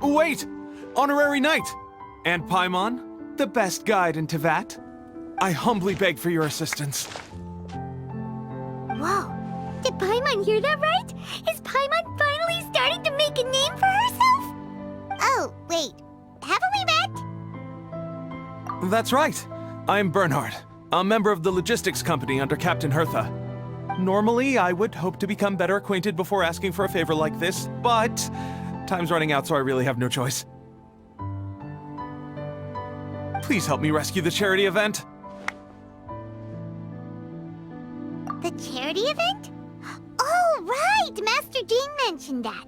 Wait! Honorary Knight! And Paimon, the best guide in Tevat. I humbly beg for your assistance. Whoa. Did Paimon hear that right? Is Paimon finally starting to make a name for herself? Oh, wait. Haven't we met? That's right. I'm Bernhard, a member of the logistics company under Captain Hertha. Normally, I would hope to become better acquainted before asking for a favor like this, but time's running out, so I really have no choice. Please help me rescue the charity event. The charity event? Oh, right! Master Dean mentioned that.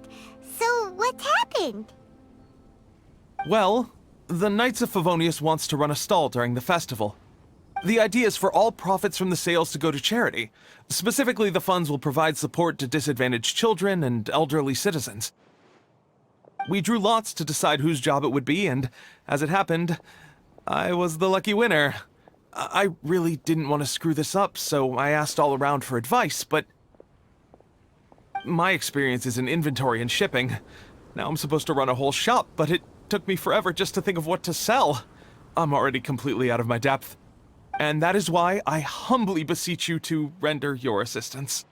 So, what's happened? Well, the Knights of Favonius wants to run a stall during the festival. The idea is for all profits from the sales to go to charity. Specifically, the funds will provide support to disadvantaged children and elderly citizens. We drew lots to decide whose job it would be, and as it happened, I was the lucky winner. I really didn't want to screw this up, so I asked all around for advice, but my experience is in inventory and shipping. Now I'm supposed to run a whole shop, but it took me forever just to think of what to sell. I'm already completely out of my depth. And that is why I humbly beseech you to render your assistance.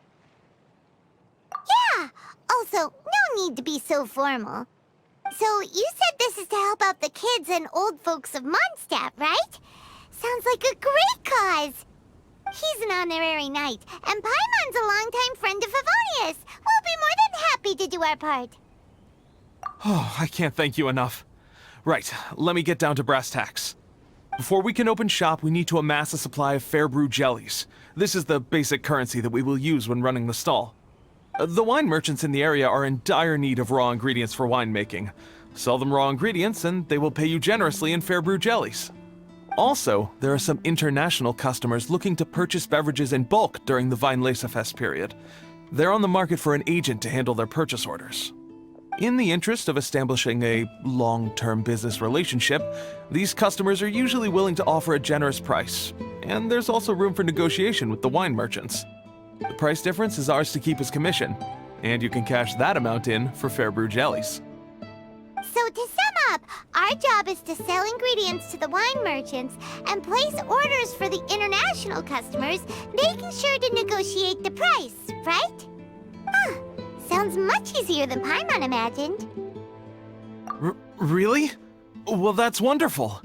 Yeah! Also, no need to be so formal. So, you said this is to help out the kids and old folks of Mondstadt, right? Sounds like a great cause! He's an honorary knight, and Paimon's a longtime friend of Favonius. We'll be more than happy to do our part. Oh, I can't thank you enough. Right, let me get down to brass tacks. Before we can open shop, we need to amass a supply of fair brew jellies. This is the basic currency that we will use when running the stall. The wine merchants in the area are in dire need of raw ingredients for winemaking. Sell them raw ingredients and they will pay you generously in fair brew jellies. Also, there are some international customers looking to purchase beverages in bulk during the Weinlesefest period. They're on the market for an agent to handle their purchase orders. In the interest of establishing a long-term business relationship, these customers are usually willing to offer a generous price, and there's also room for negotiation with the wine merchants. The price difference is ours to keep as commission, and you can cash that amount in for fair brew jellies. So to sum up, our job is to sell ingredients to the wine merchants and place orders for the international customers, making sure to negotiate the price, right? Huh. Sounds much easier than Paimon imagined. Really? Well, that's wonderful.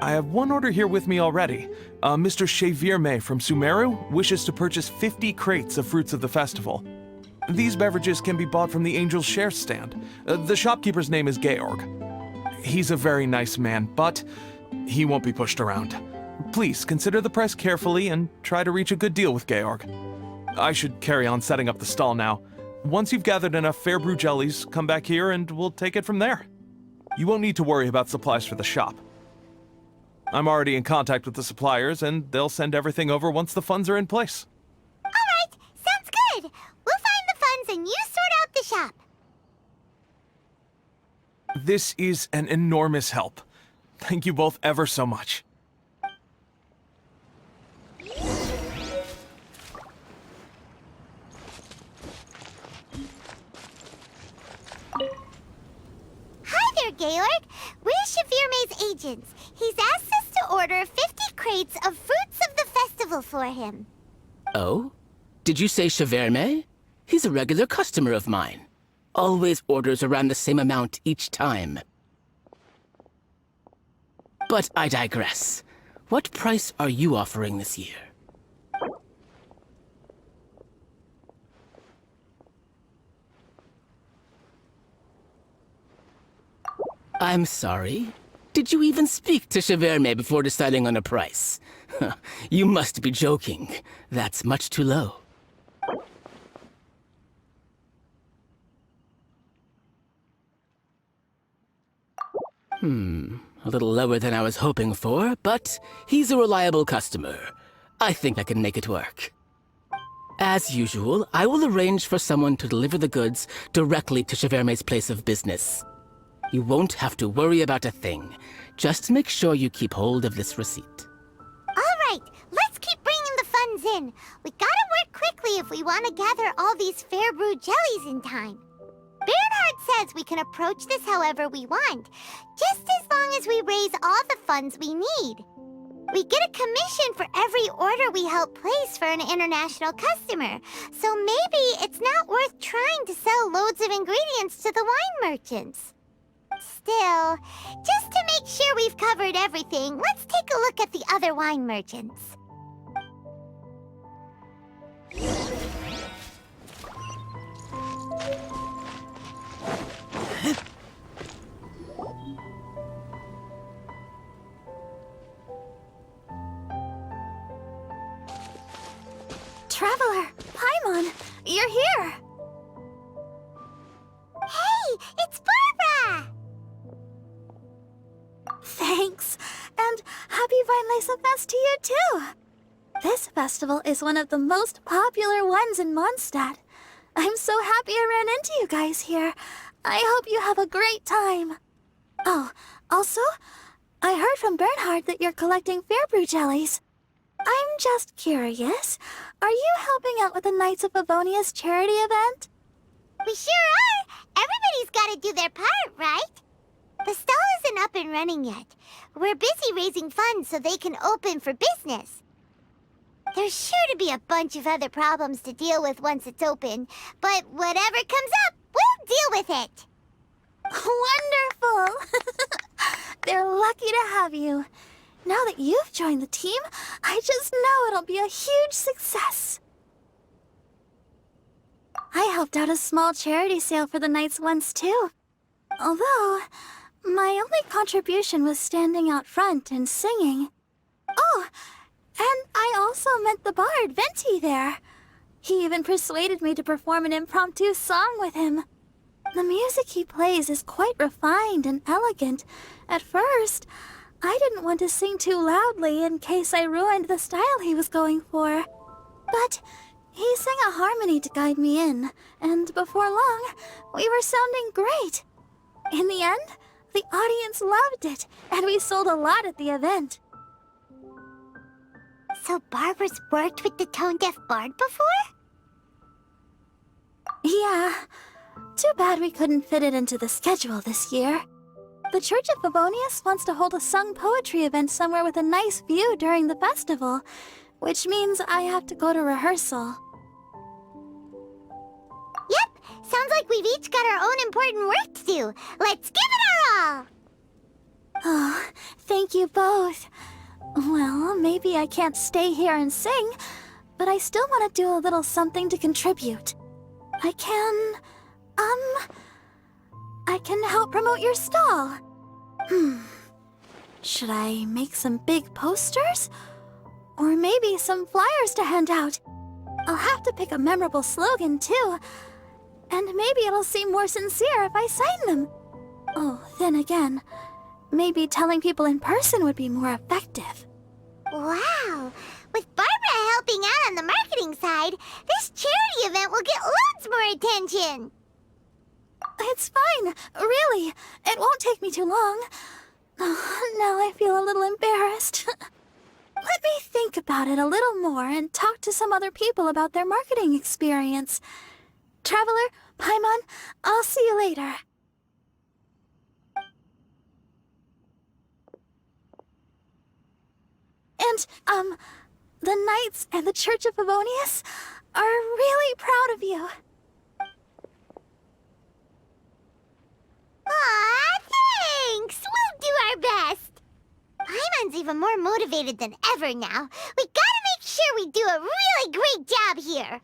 I have one order here with me already. Mr. Chevirme from Sumeru wishes to purchase 50 crates of fruits of the festival. These beverages can be bought from the Angel's Share stand. The shopkeeper's name is Georg. He's a very nice man, but he won't be pushed around. Please consider the price carefully and try to reach a good deal with Georg. I should carry on setting up the stall now. Once you've gathered enough fair brew jellies, come back here and we'll take it from there. You won't need to worry about supplies for the shop. I'm already in contact with the suppliers, and they'll send everything over once the funds are in place. All right, sounds good. We'll find the funds and you sort out the shop. This is an enormous help. Thank you both ever so much. Hi there, Georg. We're Chevirme's agents. He's asked us to order 50 crates of fruits of the festival for him. Oh? Did you say Chevirme? He's a regular customer of mine. Always orders around the same amount each time. But I digress. What price are you offering this year? I'm sorry. Did you even speak to Chevirme before deciding on a price? You must be joking. That's much too low. A little lower than I was hoping for, but he's a reliable customer. I think I can make it work. As usual, I will arrange for someone to deliver the goods directly to Chevirme's place of business. You won't have to worry about a thing. Just make sure you keep hold of this receipt. All right, let's keep bringing the funds in. We gotta work quickly if we want to gather all these fair brew jellies in time. Bernhard says we can approach this however we want, just as long as we raise all the funds we need. We get a commission for every order we help place for an international customer, so maybe it's not worth trying to sell loads of ingredients to the wine merchants. Still, just to make sure we've covered everything, let's take a look at the other wine merchants. Traveler, Paimon, you're here! Hey, it's Barbara! Thanks, and happy Weinlese Fest to you too! This festival is one of the most popular ones in Mondstadt. I'm so happy I ran into you guys here. I hope you have a great time. Oh, also, I heard from Bernhard that you're collecting Fairbrew jellies. I'm just curious, are you helping out with the Knights of Favonia's charity event? We sure are! Everybody's gotta do their part, right? The stall isn't up and running yet. We're busy raising funds so they can open for business. There's sure to be a bunch of other problems to deal with once it's open, but whatever comes up, we'll deal with it. Wonderful! They're lucky to have you. Now that you've joined the team, I just know it'll be a huge success. I helped out a small charity sale for the Knights once too. Although, my only contribution was standing out front and singing. Oh, and I also met the bard, Venti, there. He even persuaded me to perform an impromptu song with him. The music he plays is quite refined and elegant. At first, I didn't want to sing too loudly in case I ruined the style he was going for. But he sang a harmony to guide me in, and before long, we were sounding great. In the end, the audience loved it, and we sold a lot at the event. So Barbara's worked with the tone-deaf bard before? Yeah. Too bad we couldn't fit it into the schedule this year. The Church of Favonius wants to hold a sung poetry event somewhere with a nice view during the festival, which means I have to go to rehearsal. Yep, sounds like we've each got our own important work to do. Let's give it our all! Oh, thank you both. Well, maybe I can't stay here and sing, but I still want to do a little something to contribute. I can help promote your stall. Should I make some big posters? Or maybe some flyers to hand out? I'll have to pick a memorable slogan, too. And maybe it'll seem more sincere if I sign them. Oh, then again, maybe telling people in person would be more effective. Wow! With Barbara helping out on the marketing side, this charity event will get loads more attention! It's fine, really. It won't take me too long. Oh, now I feel a little embarrassed. Let me think about it a little more and talk to some other people about their marketing experience. Traveler, Paimon, I'll see you later. And, the Knights and the Church of Favonius are really proud of you. Aw, thanks! We'll do our best! Paimon's even more motivated than ever now. We gotta make sure we do a really great job here!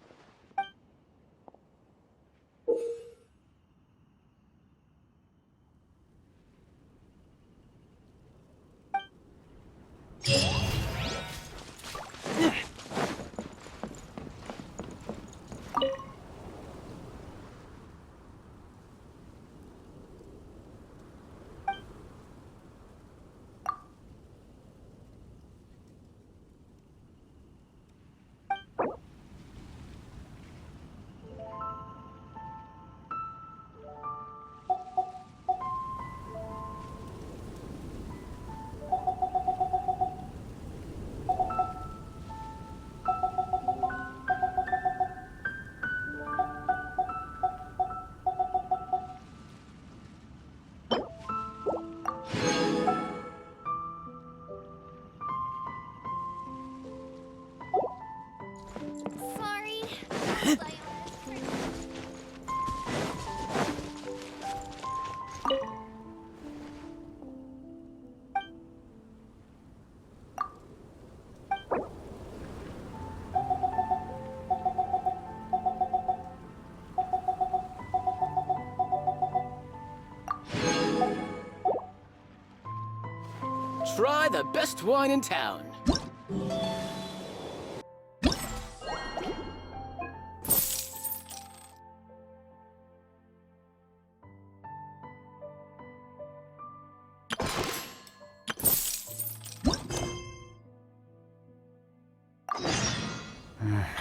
Try the best wine in town.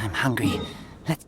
I'm hungry. Let's...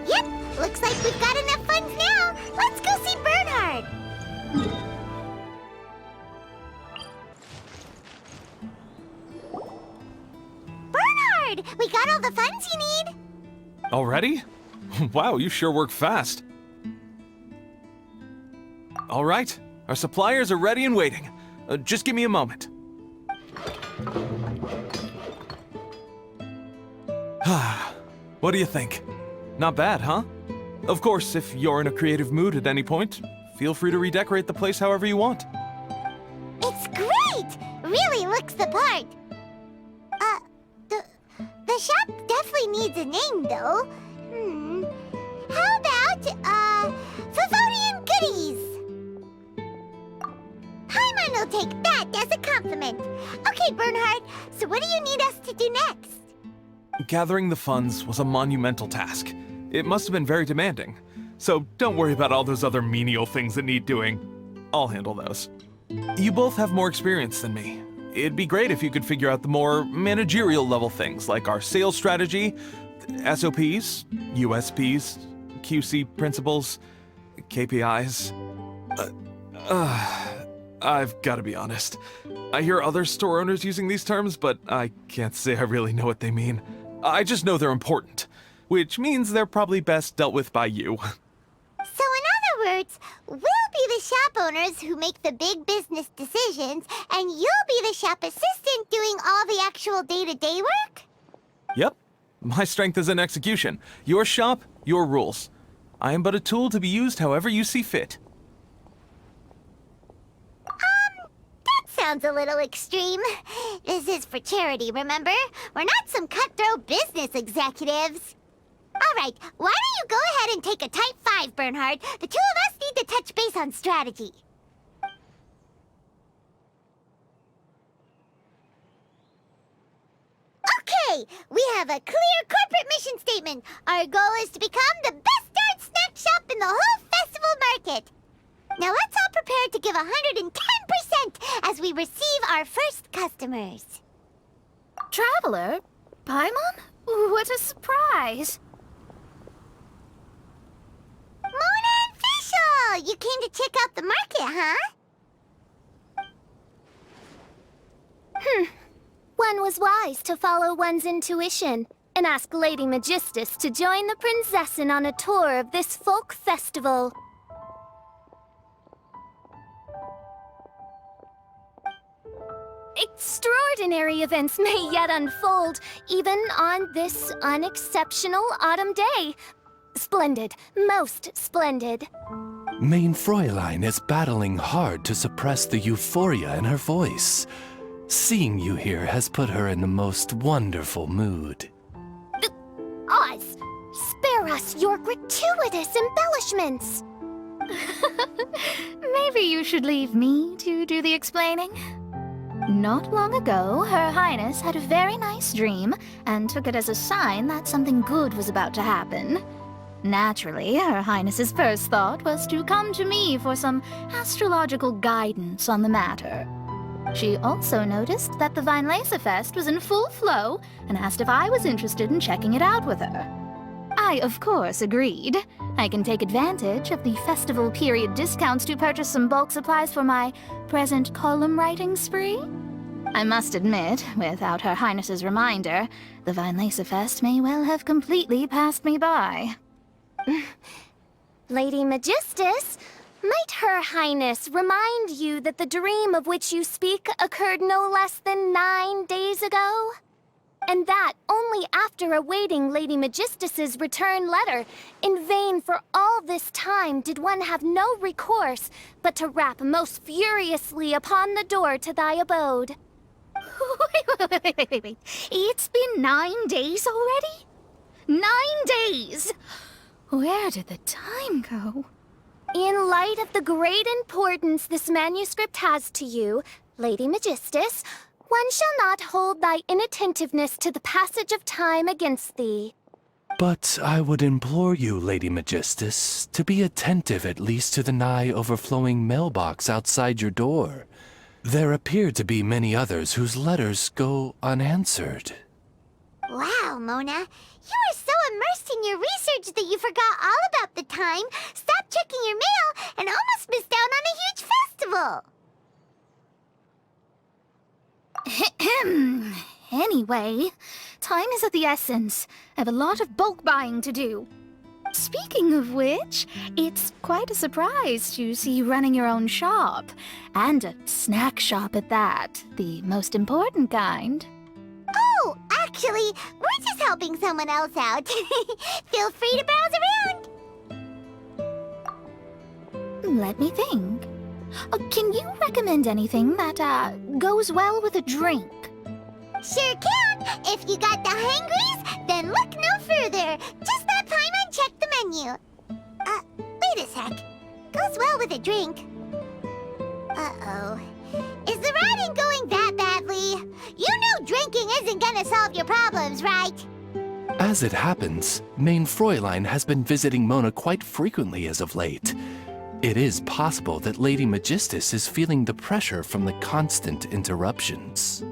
Yep, looks like we've got enough funds now. Let's go see Bernhard. Bernhard, we got all the funds you need. Already? Wow, you sure work fast. All right, our suppliers are ready and waiting. Just give me a moment. What do you think? Not bad, huh? Of course, if you're in a creative mood at any point, feel free to redecorate the place however you want. It's great! Really looks the part. The shop definitely needs a name, though. How about, Favonian Goodies? Paimon will take that as a compliment. Okay, Bernhard, so what do you need us to do next? Gathering the funds was a monumental task. It must have been very demanding. So don't worry about all those other menial things that need doing. I'll handle those. You both have more experience than me. It'd be great if you could figure out the more managerial level things like our sales strategy, SOPs, USPs, QC principles, KPIs. I've got to be honest. I hear other store owners using these terms, but I can't say I really know what they mean. I just know they're important, which means they're probably best dealt with by you. So in other words, we'll be the shop owners who make the big business decisions, and you'll be the shop assistant doing all the actual day-to-day work? Yep. My strength is in execution. Your shop, your rules. I am but a tool to be used however you see fit. That sounds a little extreme. This is for charity, remember? We're not some cutthroat business executives. All right, why don't you go ahead and take a type 5, Bernhard? The two of us need to touch base on strategy. Okay, we have a clear corporate mission statement. Our goal is to become the best darn snack shop in the whole festival market. Now let's all prepare to give 110% as we receive our first customers. Traveler? Paimon? What a surprise! Mona and Fischl! You came to check out the market, huh? One was wise to follow one's intuition and ask Lady Magistus to join the Prinzessin on a tour of this folk festival. Extraordinary events may yet unfold, even on this unexceptional autumn day. Splendid. Most splendid. Mein Fräulein is battling hard to suppress the euphoria in her voice. Seeing you here has put her in the most wonderful mood. Oz, spare us your gratuitous embellishments. Maybe you should leave me to do the explaining. Not long ago, Her Highness had a very nice dream and took it as a sign that something good was about to happen. Naturally, Her Highness's first thought was to come to me for some astrological guidance on the matter. She also noticed that the Weinlesefest was in full flow and asked if I was interested in checking it out with her. I, of course, agreed. I can take advantage of the festival period discounts to purchase some bulk supplies for my present column writing spree. I must admit, without Her Highness's reminder, the Weinlesefest may well have completely passed me by. Lady Magistus, might Her Highness remind you that the dream of which you speak occurred no less than 9 days ago? And that only after awaiting Lady Magistus's return letter. In vain for all this time did one have no recourse but to rap most furiously upon the door to thy abode. Wait. It's been 9 days already? 9 days! Where did the time go? In light of the great importance this manuscript has to you, Lady Magistus, one shall not hold thy inattentiveness to the passage of time against thee. But I would implore you, Lady Magistus, to be attentive at least to the nigh overflowing mailbox outside your door. There appear to be many others whose letters go unanswered. Wow, Mona. You were so immersed in your research that you forgot all about the time, stopped checking your mail, and almost missed out on a huge festival. Anyway, time is of the essence. I have a lot of bulk buying to do. Speaking of which, it's quite a surprise to see you running your own shop. And a snack shop at that, the most important kind. Oh, actually, we're just helping someone else out. Feel free to browse around. Let me think. Can you recommend anything that, goes well with a drink? Sure can. If you got the hangries, then look no further. Just that time and check the menu. Wait a sec. Goes well with a drink. Uh-oh. Is the writing going that badly? You know drinking isn't gonna solve your problems, right? As it happens, Mein Fräulein has been visiting Mona quite frequently as of late. It is possible that Lady Magistus is feeling the pressure from the constant interruptions.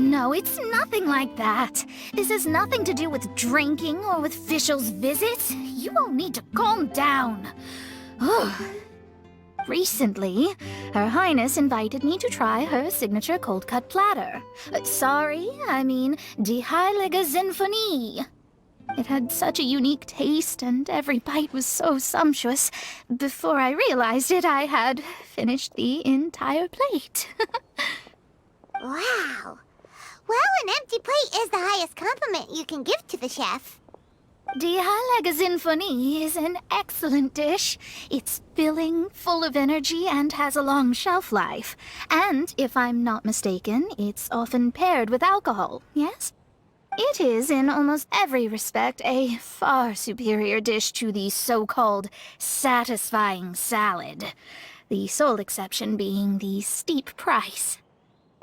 No, it's nothing like that. This has nothing to do with drinking or with officials' visits. You all need to calm down. Recently, Her Highness invited me to try her signature cold-cut platter. I mean Die Heilige Sinfonie. It had such a unique taste, and every bite was so sumptuous. Before I realized it, I had finished the entire plate. Wow. Well, an empty plate is the highest compliment you can give to the chef. Die Heilige Sinfonie is an excellent dish. It's filling, full of energy, and has a long shelf life. And, if I'm not mistaken, it's often paired with alcohol, yes? It is, in almost every respect, a far superior dish to the so-called satisfying salad. The sole exception being the steep price.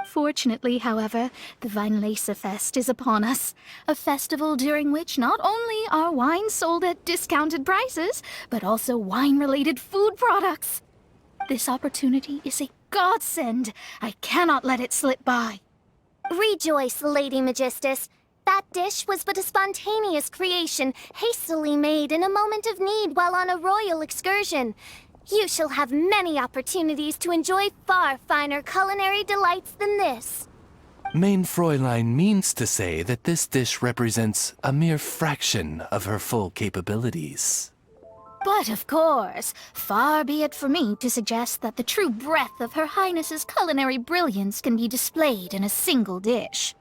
Fortunately, however, the Weinlesefest is upon us, a festival during which not only are wines sold at discounted prices, but also wine-related food products. This opportunity is a godsend. I cannot let it slip by. Rejoice, Lady Magistus. That dish was but a spontaneous creation, hastily made in a moment of need while on a royal excursion. You shall have many opportunities to enjoy far finer culinary delights than this. Mein Fräulein means to say that this dish represents a mere fraction of her full capabilities. But of course, far be it for me to suggest that the true breadth of Her Highness's culinary brilliance can be displayed in a single dish.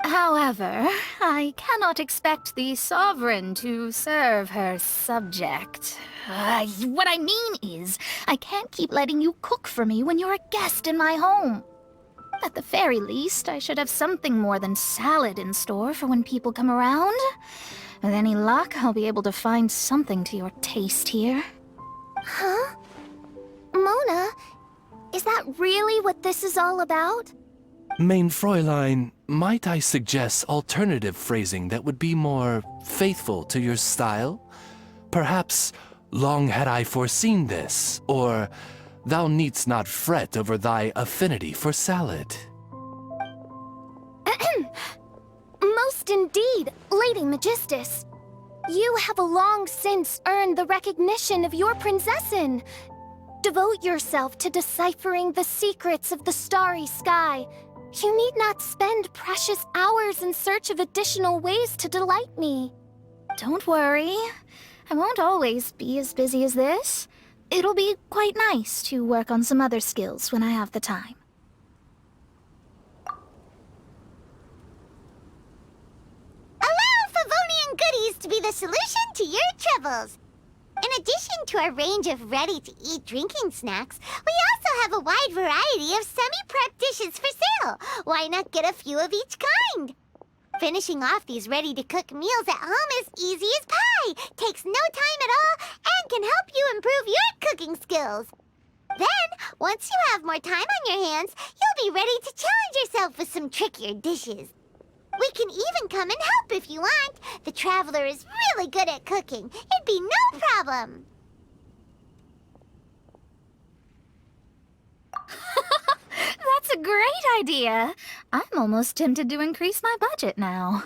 However, I cannot expect the sovereign to serve her subject. What I mean is, I can't keep letting you cook for me when you're a guest in my home. At the very least, I should have something more than salad in store for when people come around. With any luck, I'll be able to find something to your taste here. Huh? Mona, is that really what this is all about? Mein Fräulein, might I suggest alternative phrasing that would be more faithful to your style? Perhaps, long had I foreseen this, or thou needst not fret over thy affinity for salad. Most indeed, Lady Magistus. You have long since earned the recognition of your prinzessin. Devote yourself to deciphering the secrets of the starry sky. You need not spend precious hours in search of additional ways to delight me. Don't worry. I won't always be as busy as this. It'll be quite nice to work on some other skills when I have the time. Allow Favonian Goodies to be the solution to your troubles. In addition to our range of ready-to-eat drinking snacks, we also have a wide variety of semi-prep dishes for sale. Why not get a few of each kind? Finishing off these ready-to-cook meals at home is easy as pie, takes no time at all, and can help you improve your cooking skills. Then, once you have more time on your hands, you'll be ready to challenge yourself with some trickier dishes. We can even come and help if you want. The Traveler is really good at cooking. It'd be no problem. That's a great idea. I'm almost tempted to increase my budget now.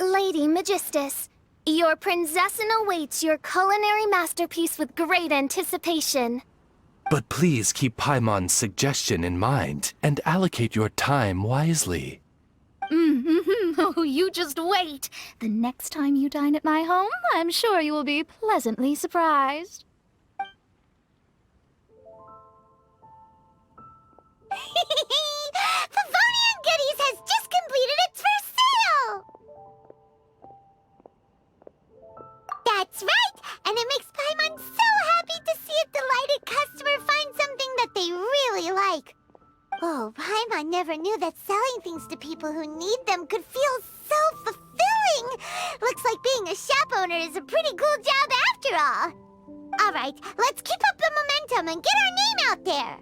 Lady Magistus, your prinzessin awaits your culinary masterpiece with great anticipation. But please keep Paimon's suggestion in mind and allocate your time wisely. Oh, you just wait. The next time you dine at my home, I'm sure you will be pleasantly surprised. Favonian Goodies has just completed its first sale! That's right! And it makes Paimon so happy to see a delighted customer find something that they really like. Oh, Paimon never knew that selling things to people who need them could feel so fulfilling! Looks like being a shop owner is a pretty cool job after all. Alright, let's keep up the momentum and get our name out there!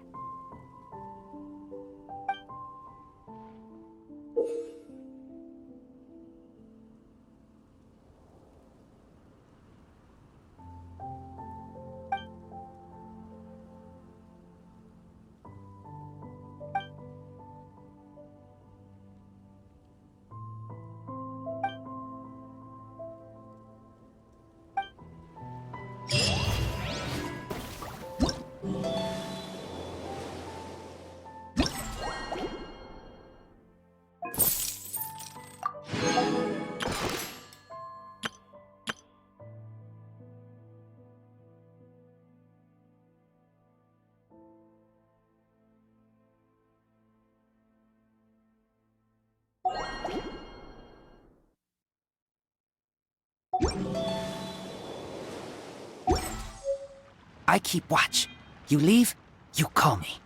I keep watch. You leave, you call me.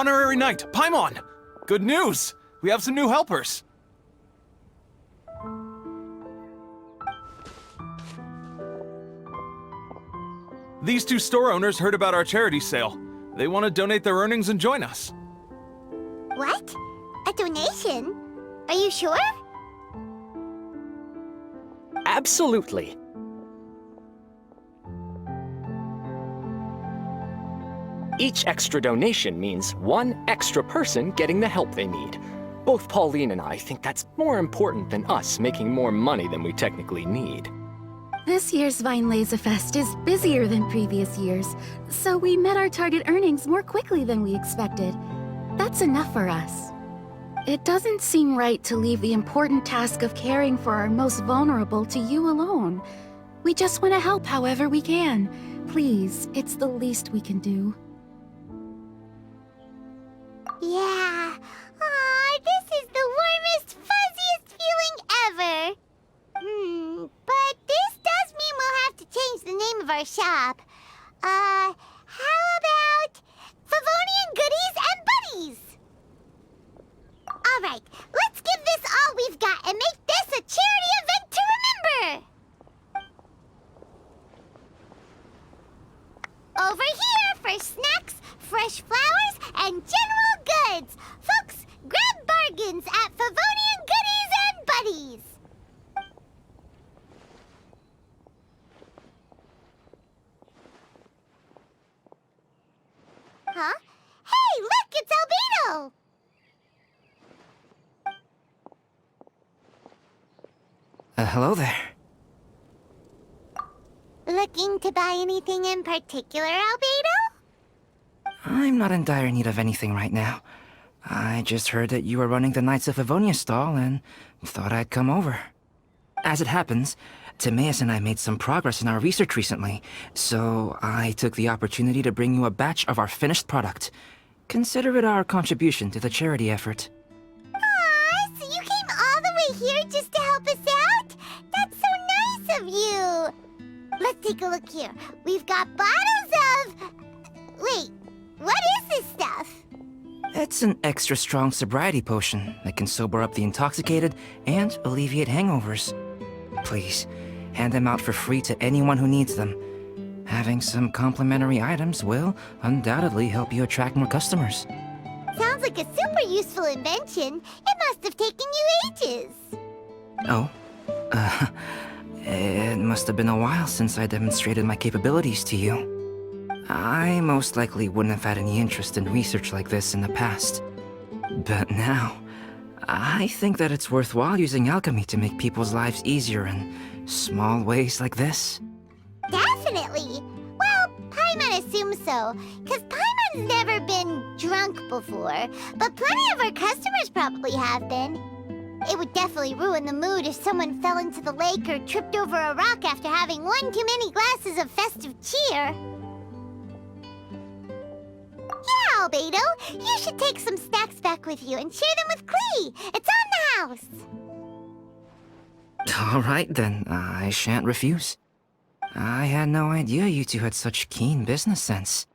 Honorary Knight, Paimon! Good news! We have some new helpers! These two store owners heard about our charity sale. They want to donate their earnings and join us. What? A donation? Are you sure? Absolutely. Each extra donation means one extra person getting the help they need. Both Pauline and I think that's more important than us making more money than we technically need. This year's Vine Laser Fest is busier than previous years, so we met our target earnings more quickly than we expected. That's enough for us. It doesn't seem right to leave the important task of caring for our most vulnerable to you alone. We just want to help however we can. Please, it's the least we can do. Yeah. Aw, this is the warmest, fuzziest feeling ever. But this does mean we'll have to change the name of our shop. How about Favonian Goodies and Buddies? Alright, let's give this all we've got and make this a charity event to remember! Over here for snacks, fresh flowers, and general goods! Folks, grab bargains at Favonian Goodies and Buddies! Huh? Hey, look, it's Albedo! Hello there. Looking to buy anything in particular, Albedo? I'm not in dire need of anything right now. I just heard that you were running the Knights of Favonia stall and thought I'd come over. As it happens, Timaeus and I made some progress in our research recently, so I took the opportunity to bring you a batch of our finished product. Consider it our contribution to the charity effort. Aw, so you came all the way here just to help us out? That's so nice of you! Let's take a look here. We've got bottles of... Wait, what is this stuff? It's an extra strong sobriety potion that can sober up the intoxicated and alleviate hangovers. Please, hand them out for free to anyone who needs them. Having some complimentary items will undoubtedly help you attract more customers. Sounds like a super useful invention. It must have taken you ages. Oh? It must have been a while since I demonstrated my capabilities to you. I most likely wouldn't have had any interest in research like this in the past. But now, I think that it's worthwhile using alchemy to make people's lives easier in small ways like this. Definitely. Well, Paimon assumes so, because Paimon's never been drunk before, but plenty of our customers probably have been. It would definitely ruin the mood if someone fell into the lake or tripped over a rock after having one too many glasses of festive cheer. Yeah, Albedo, you should take some snacks back with you and share them with Klee. It's on the house. All right then, I shan't refuse. I had no idea you two had such keen business sense.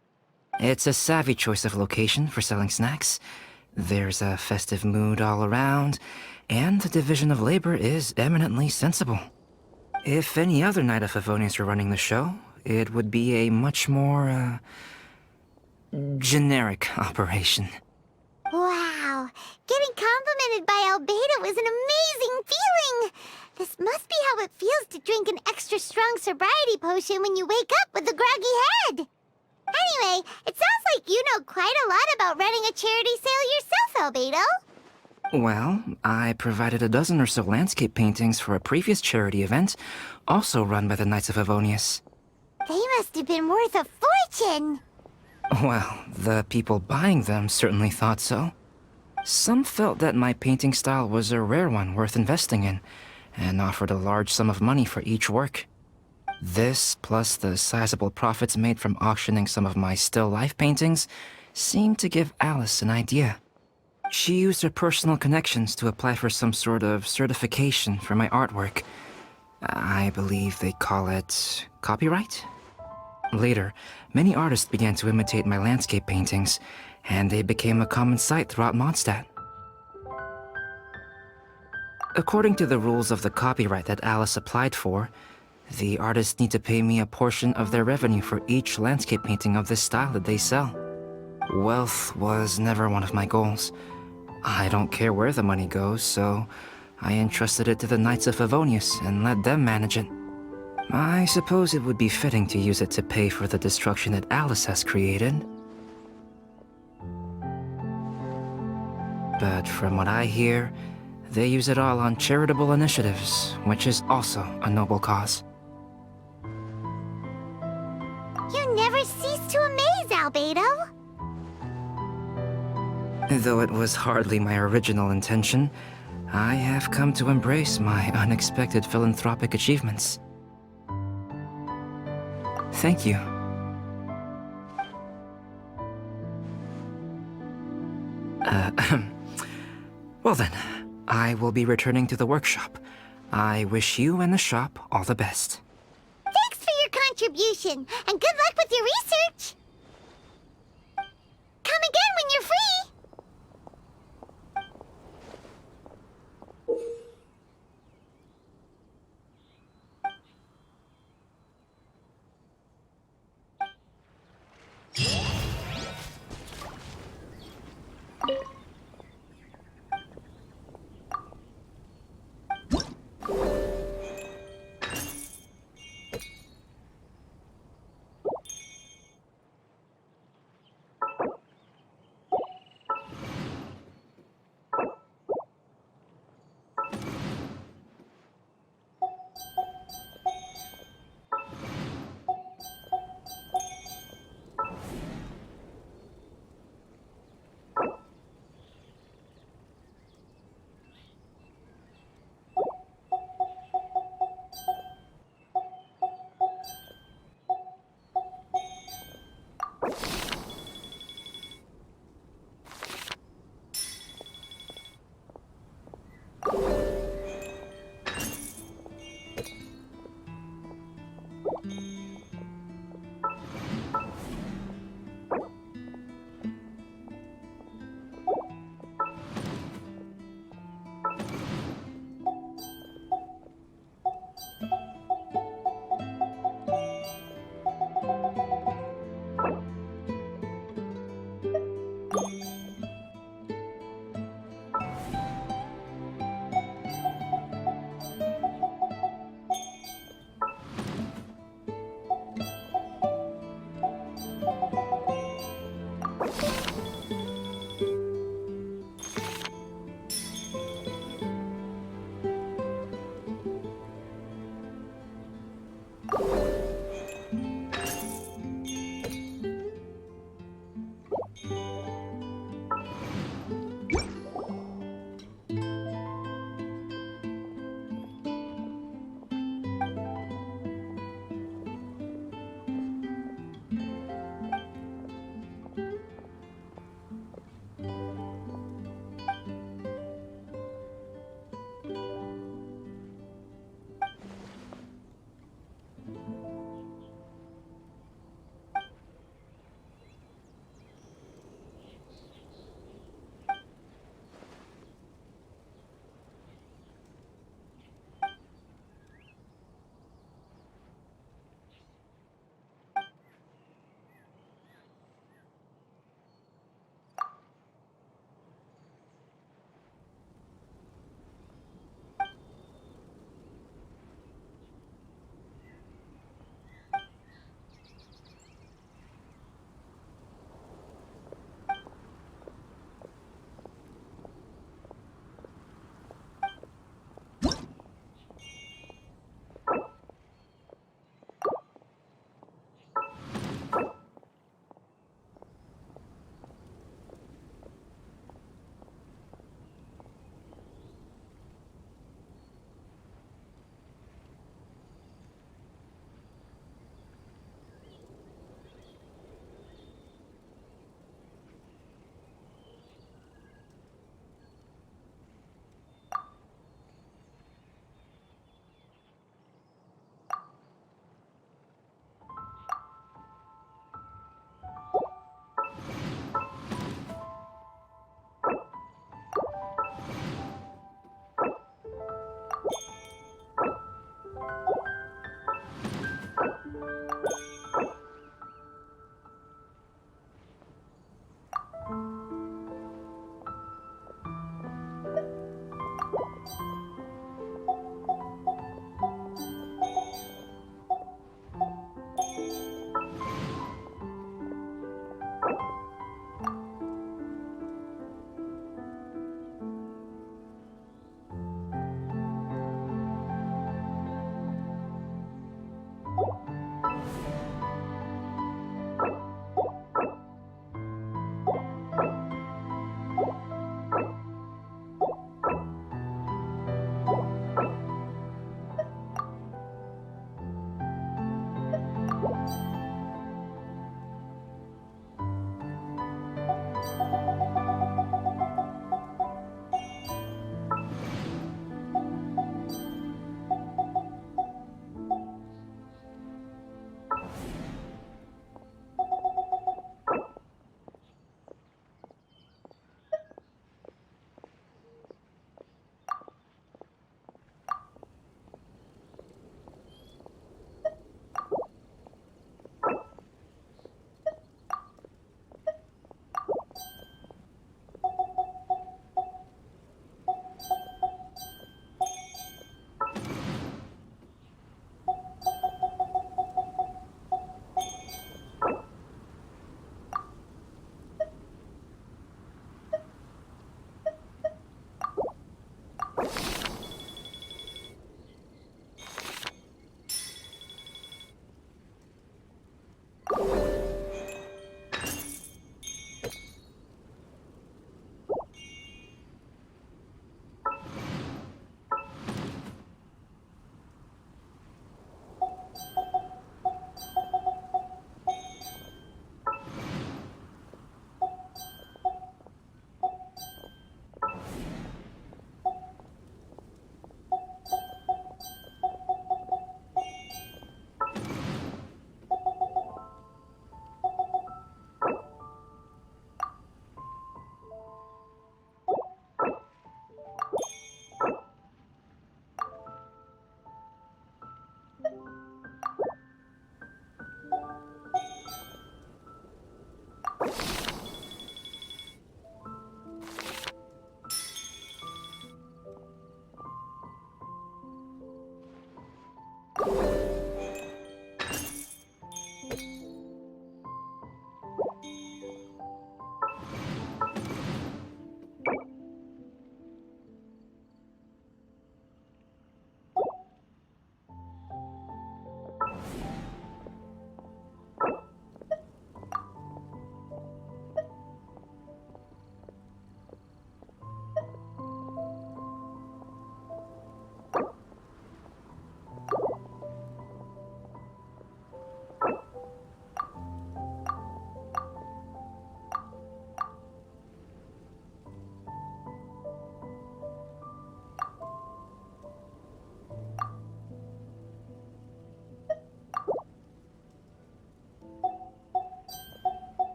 It's a savvy choice of location for selling snacks. There's a festive mood all around, and the division of labor is eminently sensible. If any other Knight of Favonians were running the show, it would be a much more, generic operation. Wow, getting complimented by Albedo is an amazing feeling. This must be how it feels to drink an extra strong sobriety potion when you wake up with a groggy head. Anyway, it sounds like you know quite a lot about running a charity sale yourself, Albedo. Well, I provided a dozen or so landscape paintings for a previous charity event, also run by the Knights of Favonius. They must have been worth a fortune. Well, the people buying them certainly thought so. Some felt that my painting style was a rare one worth investing in, and offered a large sum of money for each work. This, plus the sizable profits made from auctioning some of my still life paintings, seemed to give Alice an idea. She used her personal connections to apply for some sort of certification for my artwork. I believe they call it copyright? Later, many artists began to imitate my landscape paintings, and they became a common sight throughout Mondstadt. According to the rules of the copyright that Alice applied for, the artists need to pay me a portion of their revenue for each landscape painting of this style that they sell. Wealth was never one of my goals. I don't care where the money goes, so I entrusted it to the Knights of Favonius and let them manage it. I suppose it would be fitting to use it to pay for the destruction that Alice has created. But from what I hear, they use it all on charitable initiatives, which is also a noble cause. You never cease to amaze, Albedo. Though it was hardly my original intention, I have come to embrace my unexpected philanthropic achievements. Thank you. Well then, I will be returning to the workshop. I wish you and the shop all the best. Thanks for your contribution, and good luck with your research. Come again when you're free.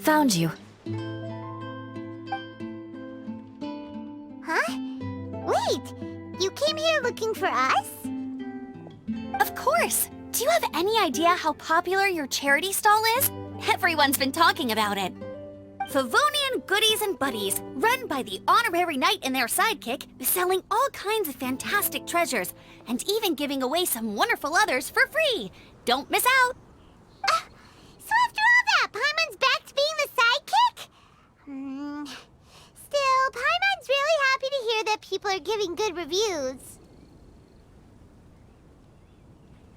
Found you. Huh? Wait, you came here looking for us? Of course! Do you have any idea how popular your charity stall is? Everyone's been talking about it. Favonian Goodies and Buddies, run by the honorary knight and their sidekick, is selling all kinds of fantastic treasures, and even giving away some wonderful others for free. Don't miss out! So after all they're giving good reviews.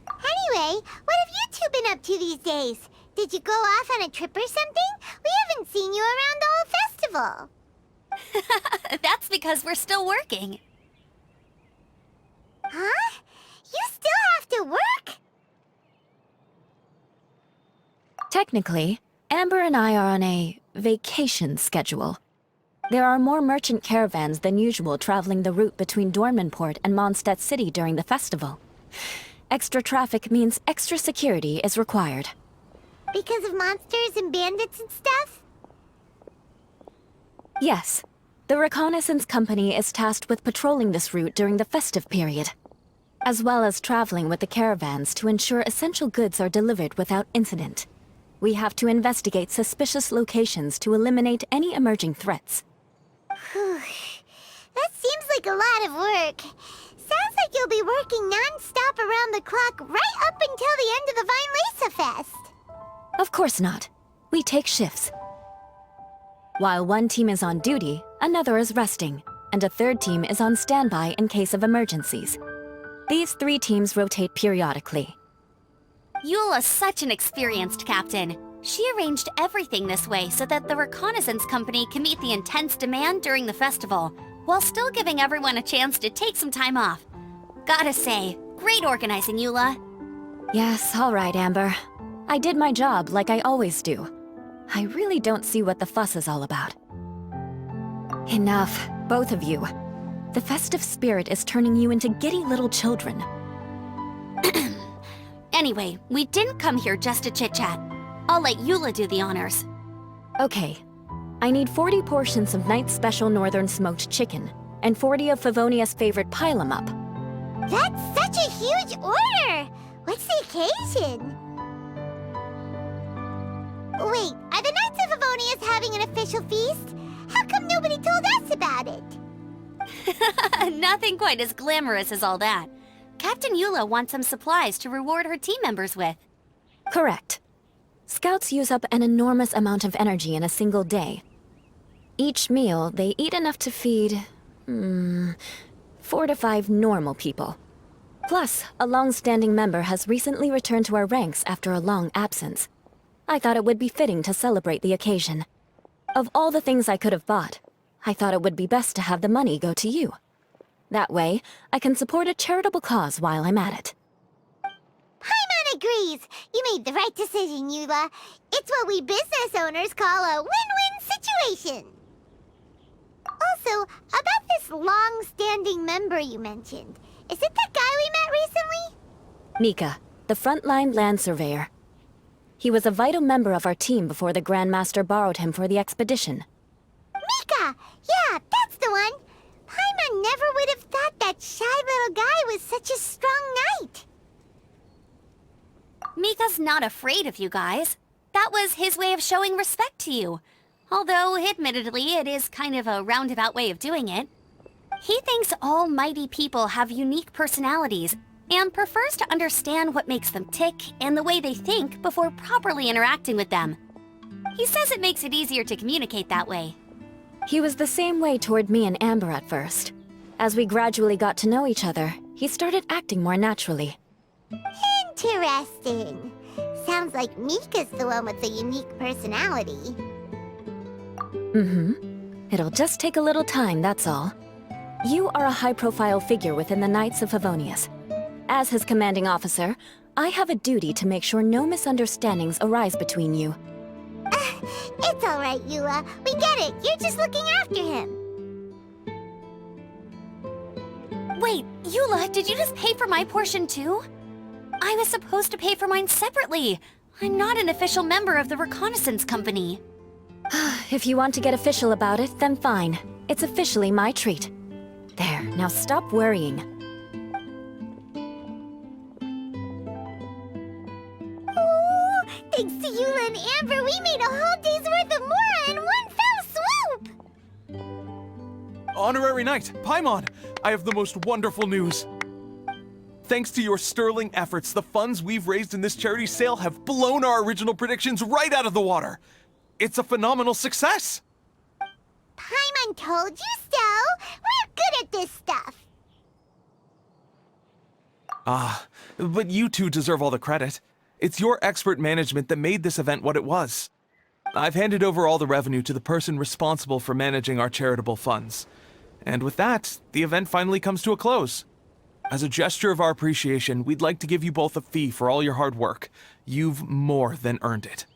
Anyway, what have you two been up to these days? Did you go off on a trip or something? We haven't seen you around the whole festival. That's because we're still working. Huh? You still have to work? Technically, Amber and I are on a vacation schedule. There are more merchant caravans than usual traveling the route between Dormanport and Mondstadt City during the festival. Extra traffic means extra security is required. Because of monsters and bandits and stuff? Yes. The Reconnaissance Company is tasked with patrolling this route during the festive period, as well as traveling with the caravans to ensure essential goods are delivered without incident. We have to investigate suspicious locations to eliminate any emerging threats. Whew. That seems like a lot of work. Sounds like you'll be working non-stop around the clock right up until the end of the Vine Lisa Fest. Of course not. We take shifts. While one team is on duty, another is resting, and a third team is on standby in case of emergencies. These 3 teams rotate periodically. Eula's such an experienced captain. She arranged everything this way so that the Reconnaissance Company can meet the intense demand during the festival, while still giving everyone a chance to take some time off. Gotta say, great organizing, Eula. Yes, all right, Amber. I did my job like I always do. I really don't see what the fuss is all about. Enough, both of you. The festive spirit is turning you into giddy little children. Anyway, we didn't come here just to chit-chat. I'll let Eula do the honors. Okay. I need 40 portions of Knight's Special Northern Smoked Chicken, and 40 of Favonia's favorite pile-em-up. That's such a huge order! What's the occasion? Wait, are the Knights of Favonia's having an official feast? How come nobody told us about it? Nothing quite as glamorous as all that. Captain Eula wants some supplies to reward her team members with. Correct. Scouts use up an enormous amount of energy in a single day. Each meal, they eat enough to feed... 4 to 5 normal people. Plus, a long-standing member has recently returned to our ranks after a long absence. I thought it would be fitting to celebrate the occasion. Of all the things I could have bought, I thought it would be best to have the money go to you. That way, I can support a charitable cause while I'm at it. Paimon agrees! You made the right decision, Eula. It's what we business owners call a win-win situation. Also, about this long-standing member you mentioned, is it that guy we met recently? Mika, the frontline land surveyor. He was a vital member of our team before the Grandmaster borrowed him for the expedition. Mika! Yeah, that's the one! Paimon never would have thought that shy little guy was such a strong knight. Mika's not afraid of you guys. That was his way of showing respect to you. Although, admittedly, it is kind of a roundabout way of doing it. He thinks all mighty people have unique personalities, and prefers to understand what makes them tick and the way they think before properly interacting with them. He says it makes it easier to communicate that way. He was the same way toward me and Amber at first. As we gradually got to know each other, he started acting more naturally. Interesting. Sounds like Mika's the one with the unique personality. It'll just take a little time, that's all. You are a high-profile figure within the Knights of Favonius. As his commanding officer, I have a duty to make sure no misunderstandings arise between you. It's all right, Eula. We get it. You're just looking after him. Wait, Eula, did you just pay for my portion too? I was supposed to pay for mine separately. I'm not an official member of the Reconnaissance Company. If you want to get official about it, then fine. It's officially my treat. There, now stop worrying. Ooh, thanks to Eula and Amber, we made a whole day's worth of Mora in one fell swoop! Honorary Knight, Paimon, I have the most wonderful news. Thanks to your sterling efforts, the funds we've raised in this charity sale have blown our original predictions right out of the water. It's a phenomenal success! Paimon told you so! We're good at this stuff. But you two deserve all the credit. It's your expert management that made this event what it was. I've handed over all the revenue to the person responsible for managing our charitable funds. And with that, the event finally comes to a close. As a gesture of our appreciation, we'd like to give you both a fee for all your hard work. You've more than earned it.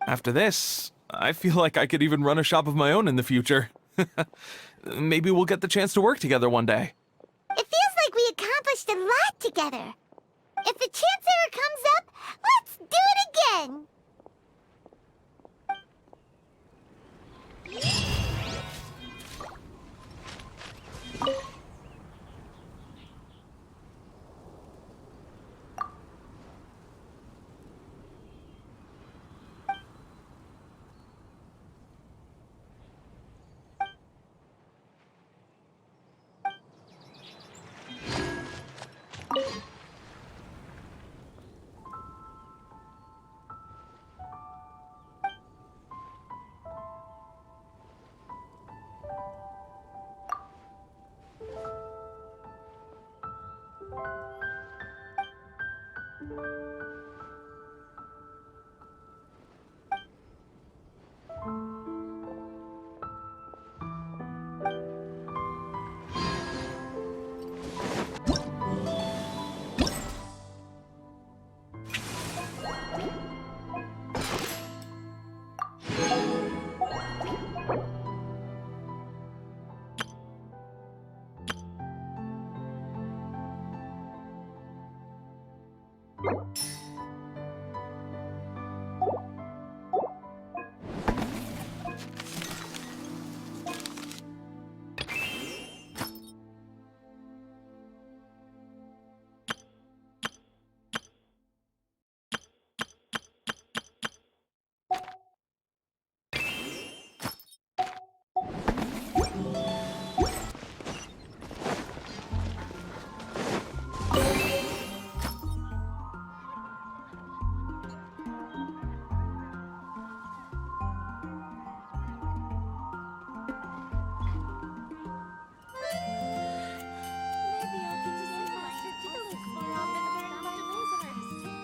After this, I feel like I could even run a shop of my own in the future. Maybe we'll get the chance to work together one day. It feels like we accomplished a lot together. If the chance ever comes up, let's do it again!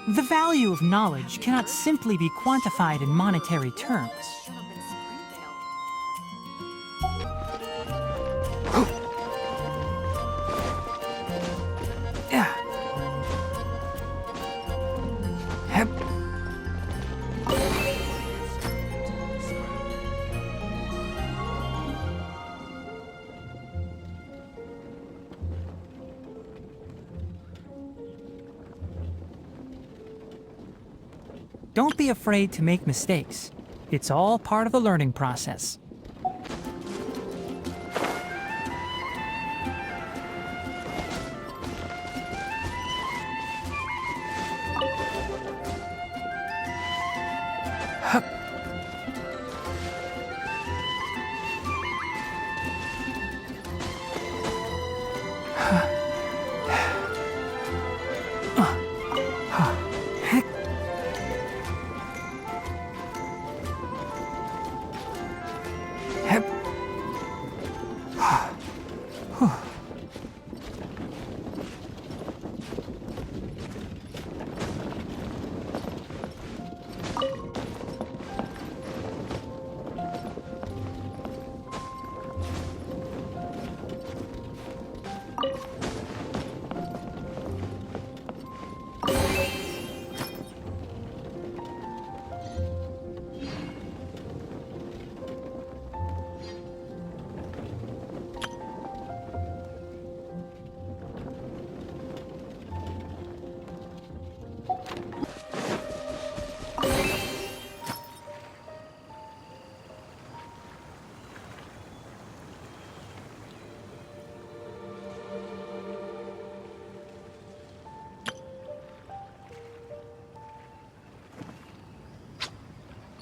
The value of knowledge cannot simply be quantified in monetary terms. Don't be afraid to make mistakes. It's all part of the learning process.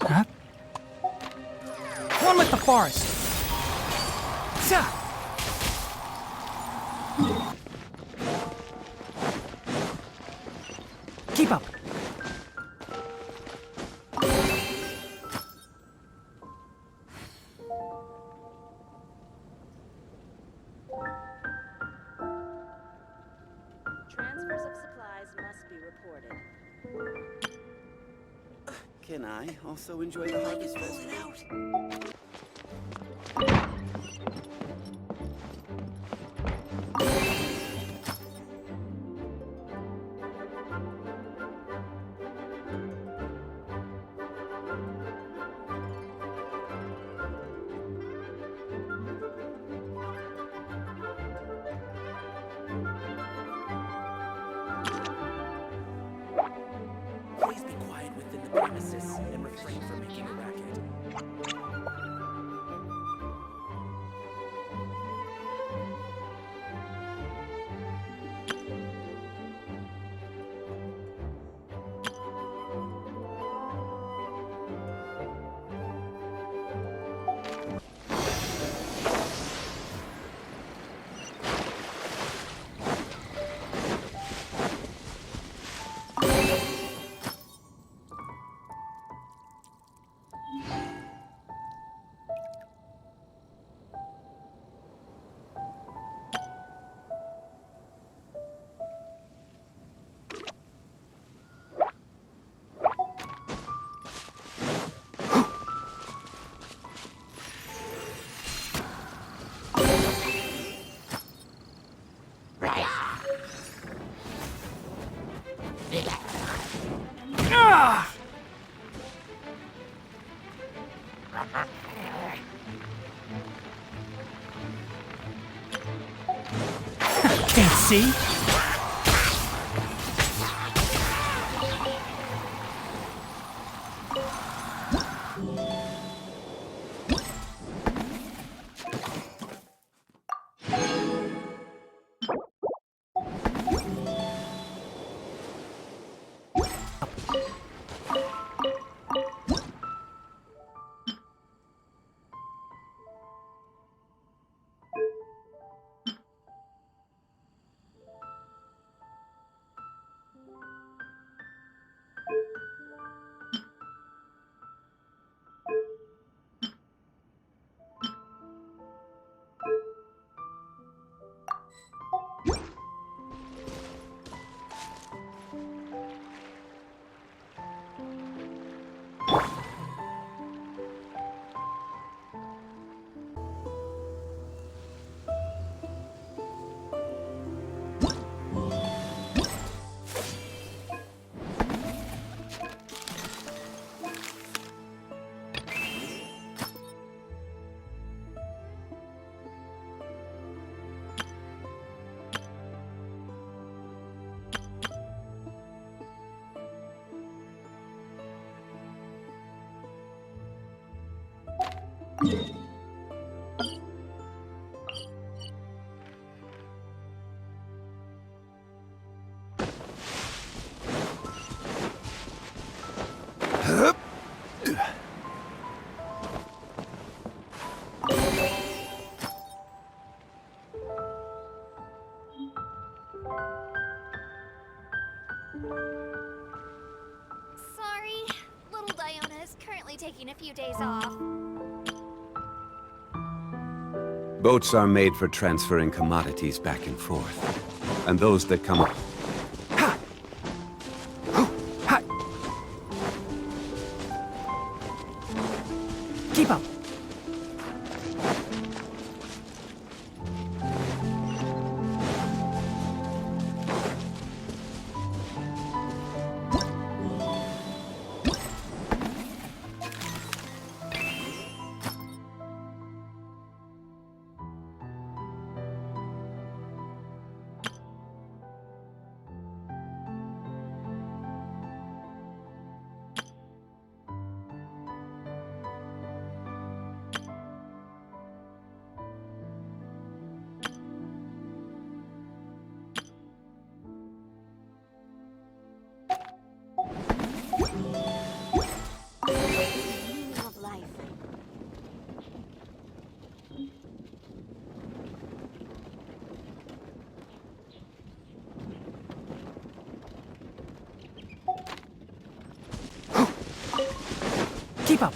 Huh? One with the forest. Keep up. Can I also enjoy the Harvest Festival? Please be quiet within the premises and refrain from making a racket. Can't see? Sorry, little Diona is currently taking a few days off. Boats are made for transferring commodities back and forth. And those that come up. Keep up. Keep up.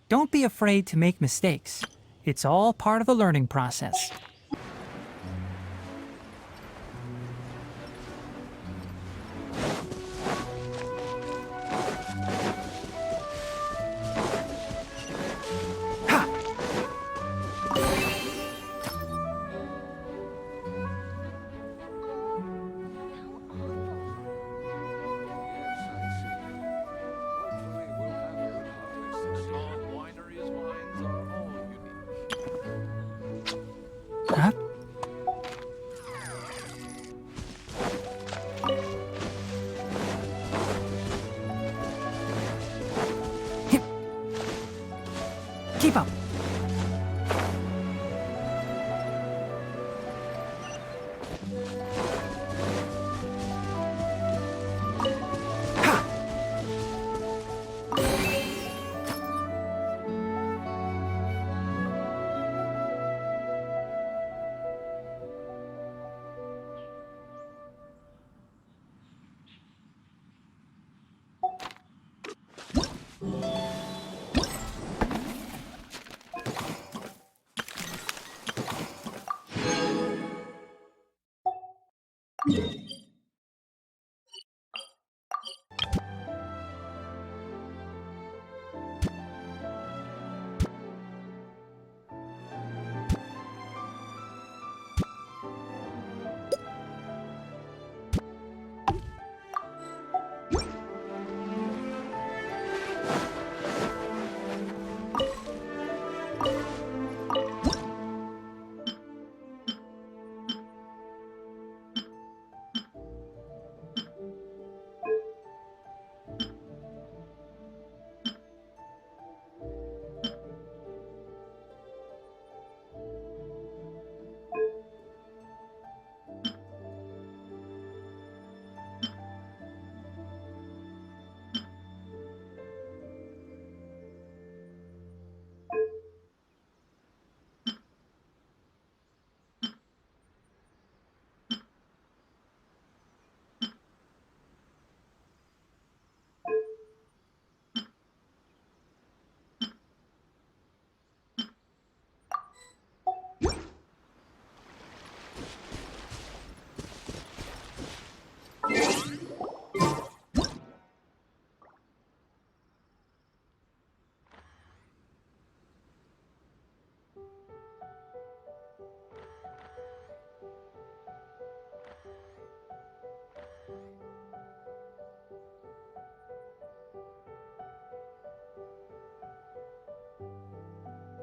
Don't be afraid to make mistakes. It's all part of the learning process. Huh? Keep up.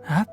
Huh?